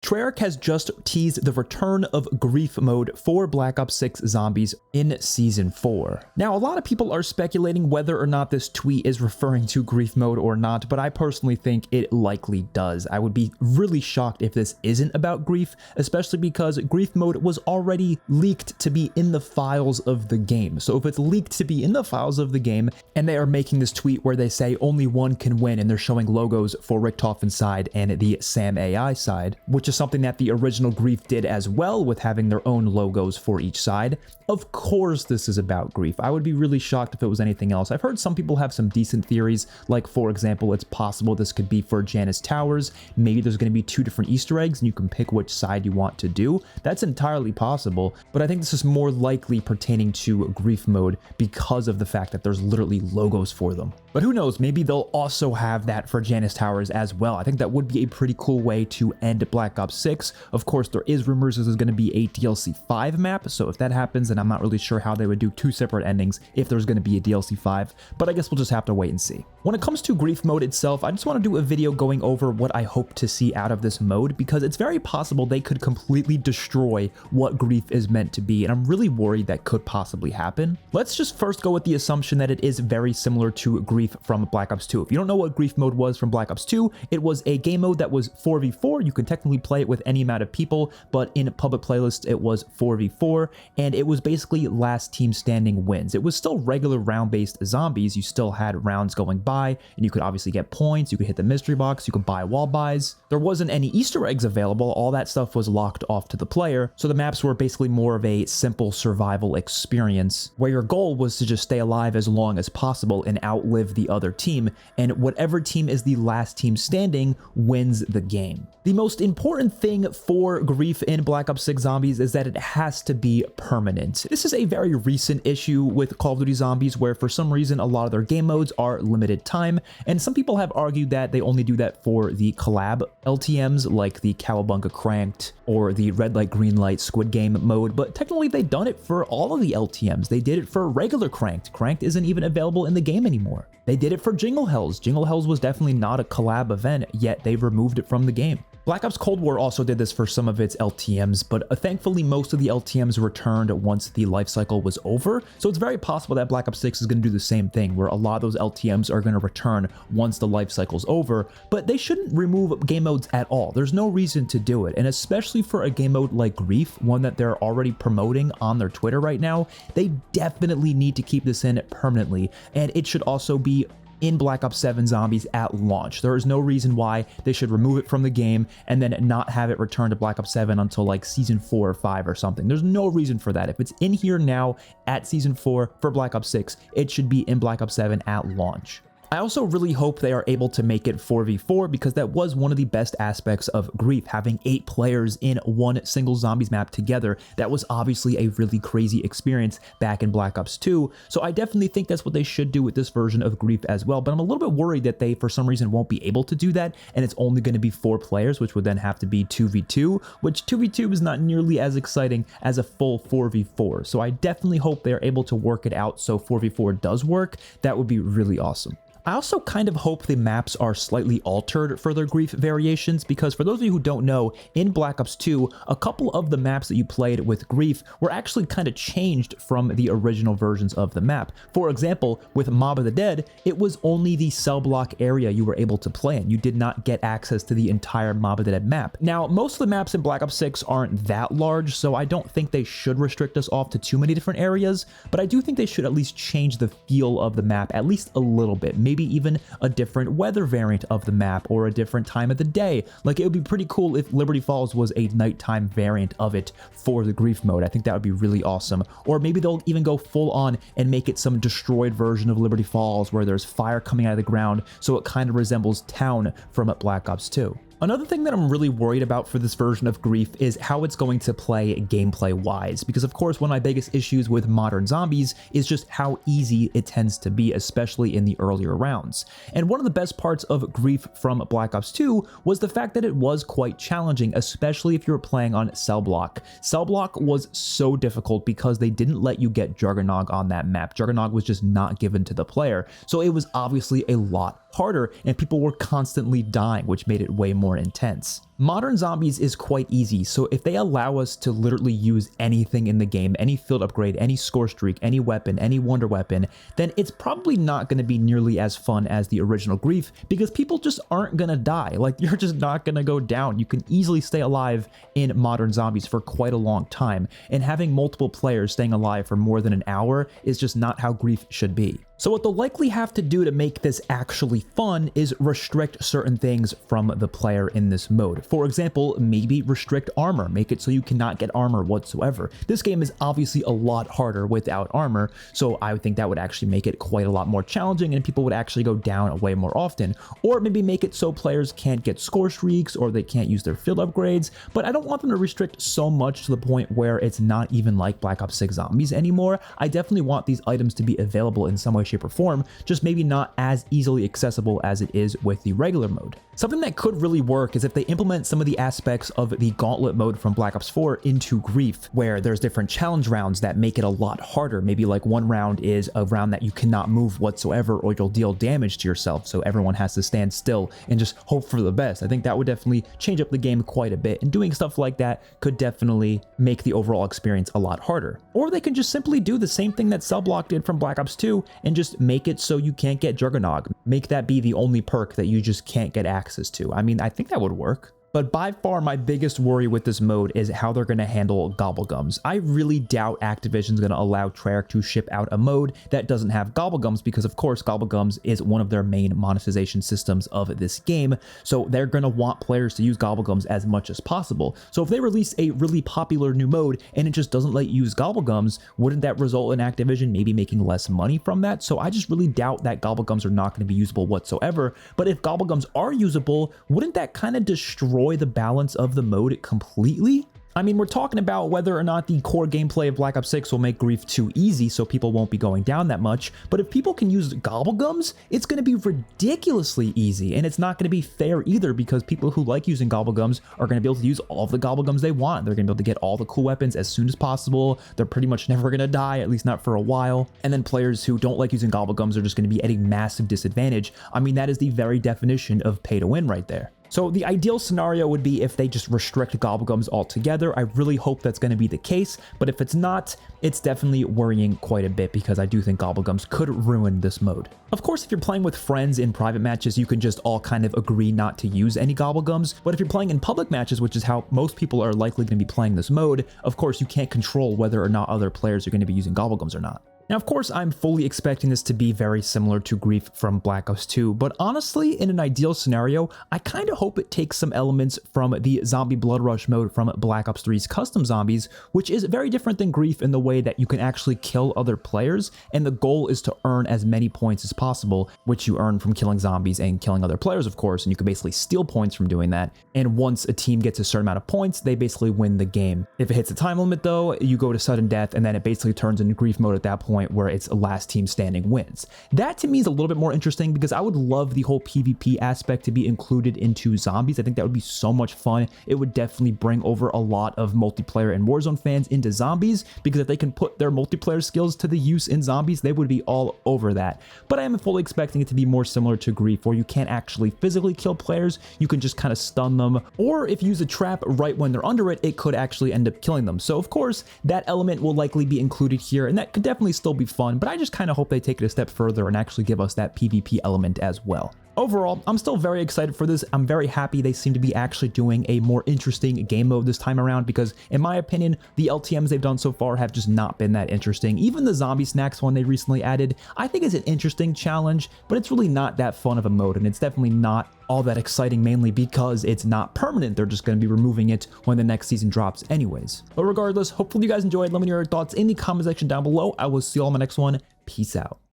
Treyarch has just teased the return of grief mode for Black Ops 6 Zombies in Season 4. Now, a lot of people are speculating whether or not this tweet is referring to grief mode or not, but I personally think it likely does. I would be really shocked if this isn't about grief, especially because grief mode was already leaked to be in the files of the game. So if it's leaked to be in the files of the game, and they are making this tweet where they say only one can win, and they're showing logos for Richtofen's side and the Sam AI side, which is something that the original grief did as well, with having their own logos for each side. Of course this is about grief. I would be really shocked if it was anything else. I've heard some people have some decent theories, like for example, it's possible this could be for Janus Towers. Maybe there's going to be 2 different Easter eggs and you can pick which side you want to do. That's entirely possible, but I think this is more likely pertaining to grief mode because of the fact that there's literally logos for them. But who knows, maybe they'll also have that for Janus Towers as well. I think that would be a pretty cool way to end Black Ops 6. Of course, there is rumors there's going to be a DLC 5 map, so if that happens, then I'm not really sure how they would do 2 separate endings if there's going to be a DLC 5, but I guess we'll just have to wait and see. When it comes to grief mode itself, I just want to do a video going over what I hope to see out of this mode, because it's very possible they could completely destroy what grief is meant to be, and I'm really worried that could possibly happen. Let's just first go with the assumption that it is very similar to grief from Black Ops 2. If you don't know what grief mode was from Black Ops 2, it was a game mode that was 4v4. You could technically play it with any amount of people, but in public playlists it was 4v4, and it was basically last team standing wins. It was still regular round-based zombies. You still had rounds going by, and you could obviously get points, you could hit the mystery box, you could buy wall buys. There wasn't any Easter eggs available. All that stuff was locked off to the player, so the maps were basically more of a simple survival experience, where your goal was to just stay alive as long as possible and outlive the other team, and whatever team is the last team standing wins the game. The most important thing for grief in Black Ops 6 Zombies is that it has to be permanent. This is a very recent issue with Call of Duty Zombies, where for some reason a lot of their game modes are limited time, and some people have argued that they only do that for the collab LTMs like the Cowabunga Cranked or the Red Light Green Light Squid Game mode, but technically they've done it for all of the LTMs. They did it for regular Cranked. Cranked isn't even available in the game anymore. They did it for Jingle Hells. Jingle Hells was definitely not a collab event, yet they removed it from the game. Black Ops Cold War also did this for some of its LTMs, but thankfully most of the LTMs returned once the life cycle was over, so it's very possible that Black Ops 6 is going to do the same thing, where a lot of those LTMs are going to return once the life cycle's over, but they shouldn't remove game modes at all. There's no reason to do it, and especially for a game mode like Grief, one that they're already promoting on their Twitter right now, they definitely need to keep this in permanently, and it should also be in Black Ops 7 Zombies at launch. There is no reason why they should remove it from the game and then not have it return to Black Ops 7 until like Season 4 or 5 or something. There's no reason for that. If it's in here now at Season 4 for Black Ops 6, it should be in Black Ops 7 at launch. I also really hope they are able to make it 4v4, because that was one of the best aspects of Grief, having 8 players in one single zombies map together. That was obviously a really crazy experience back in Black Ops 2, so I definitely think that's what they should do with this version of Grief as well, but I'm a little bit worried that they for some reason won't be able to do that, and it's only going to be 4 players, which would then have to be 2v2, which 2v2 is not nearly as exciting as a full 4v4, so I definitely hope they're able to work it out so 4v4 does work. That would be really awesome. I also kind of hope the maps are slightly altered for their Grief variations, because for those of you who don't know, in Black Ops 2, a couple of the maps that you played with Grief were actually kind of changed from the original versions of the map. For example, with Mob of the Dead, it was only the cell block area you were able to play in. You did not get access to the entire Mob of the Dead map. Now, most of the maps in Black Ops 6 aren't that large, so I don't think they should restrict us off to too many different areas, but I do think they should at least change the feel of the map at least a little bit. Maybe even a different weather variant of the map or a different time of the day. Like, it would be pretty cool if Liberty Falls was a nighttime variant of it for the Grief mode. I think that would be really awesome. Or maybe they'll even go full on and make it some destroyed version of Liberty Falls where there's fire coming out of the ground, so it kind of resembles Town from Black Ops 2. Another thing that I'm really worried about for this version of Grief is how it's going to play gameplay-wise, because of course one of my biggest issues with modern zombies is just how easy it tends to be, especially in the earlier rounds. And one of the best parts of Grief from Black Ops 2 was the fact that it was quite challenging, especially if you were playing on Cell Block. Cell Block was so difficult because they didn't let you get Juggernog on that map. Juggernog was just not given to the player, so it was obviously a lot harder and people were constantly dying, which made it way more intense. Modern Zombies is quite easy, so if they allow us to literally use anything in the game, any field upgrade, any score streak, any weapon, any wonder weapon, then it's probably not going to be nearly as fun as the original Grief, because people just aren't going to die. Like, you're just not going to go down. You can easily stay alive in Modern Zombies for quite a long time, and having multiple players staying alive for more than an hour is just not how Grief should be. So what they'll likely have to do to make this actually fun is restrict certain things from the player in this mode. For example, maybe restrict armor, make it so you cannot get armor whatsoever. This game is obviously a lot harder without armor, so I would think that would actually make it quite a lot more challenging and people would actually go down way more often. Or maybe make it so players can't get score streaks or they can't use their field upgrades, but I don't want them to restrict so much to the point where it's not even like Black Ops 6 Zombies anymore. I definitely want these items to be available in some way, shape, or form, just maybe not as easily accessible as it is with the regular mode. Something that could really work is if they implement some of the aspects of the Gauntlet mode from Black Ops 4 into Grief, where there's different challenge rounds that make it a lot harder. Maybe like one round is a round that you cannot move whatsoever or you'll deal damage to yourself, so everyone has to stand still and just hope for the best. I think that would definitely change up the game quite a bit, and doing stuff like that could definitely make the overall experience a lot harder. Or they can just simply do the same thing that Subblock did from Black Ops 2 and just make it so you can't get Juggernog. Make that be the only perk that you just can't get access to. I mean, I think that would work. But by far my biggest worry with this mode is how they're going to handle Gobblegums. I really doubt Activision's going to allow Treyarch to ship out a mode that doesn't have Gobblegums, because of course Gobblegums is one of their main monetization systems of this game, so they're going to want players to use Gobblegums as much as possible. So if they release a really popular new mode and it just doesn't let you use Gobblegums, wouldn't that result in Activision maybe making less money from that? So I just really doubt that Gobblegums are not going to be usable whatsoever. But if Gobblegums are usable, wouldn't that kind of destroy the balance of the mode completely? I mean, we're talking about whether or not the core gameplay of Black Ops 6 will make Grief too easy so people won't be going down that much, but if people can use Gobblegums, it's going to be ridiculously easy, and it's not going to be fair either, because people who like using Gobblegums are going to be able to use all of the Gobblegums they want. They're going to be able to get all the cool weapons as soon as possible. They're pretty much never going to die, at least not for a while. And then players who don't like using Gobblegums are just going to be at a massive disadvantage. I mean, that is the very definition of pay to win right there. So the ideal scenario would be if they just restrict Gobblegums altogether. I really hope that's going to be the case, but if it's not, it's definitely worrying quite a bit, because I do think Gobblegums could ruin this mode. Of course, if you're playing with friends in private matches, you can just all kind of agree not to use any Gobblegums, but if you're playing in public matches, which is how most people are likely going to be playing this mode, of course you can't control whether or not other players are going to be using Gobblegums or not. Now, of course, I'm fully expecting this to be very similar to Grief from Black Ops 2, but honestly, in an ideal scenario, I kind of hope it takes some elements from the Zombie Blood Rush mode from Black Ops 3's Custom Zombies, which is very different than Grief in the way that you can actually kill other players, and the goal is to earn as many points as possible, which you earn from killing zombies and killing other players, of course, and you can basically steal points from doing that, and once a team gets a certain amount of points, they basically win the game. If it hits a time limit, though, you go to sudden death, and then it basically turns into Grief mode at that point, where it's a last team standing wins. That to me is a little bit more interesting, because I would love the whole PvP aspect to be included into Zombies. I think that would be so much fun. It would definitely bring over a lot of multiplayer and Warzone fans into Zombies, because if they can put their multiplayer skills to the use in Zombies, they would be all over that. But I am fully expecting it to be more similar to Grief, where you can't actually physically kill players, you can just kind of stun them, or if you use a trap right when they're under it, it could actually end up killing them. So of course, that element will likely be included here, and that could definitely still be fun, but I just kind of hope they take it a step further and actually give us that PvP element as well. Overall, I'm still very excited for this. I'm very happy they seem to be actually doing a more interesting game mode this time around, because in my opinion, the LTMs they've done so far have just not been that interesting. Even the Zombie Snacks one they recently added, I think is an interesting challenge, but it's really not that fun of a mode, and it's definitely not all that exciting, mainly because it's not permanent. They're just going to be removing it when the next season drops anyways. But regardless, hopefully you guys enjoyed. Let me know your thoughts in the comment section down below. I will see you all in my next one. Peace out.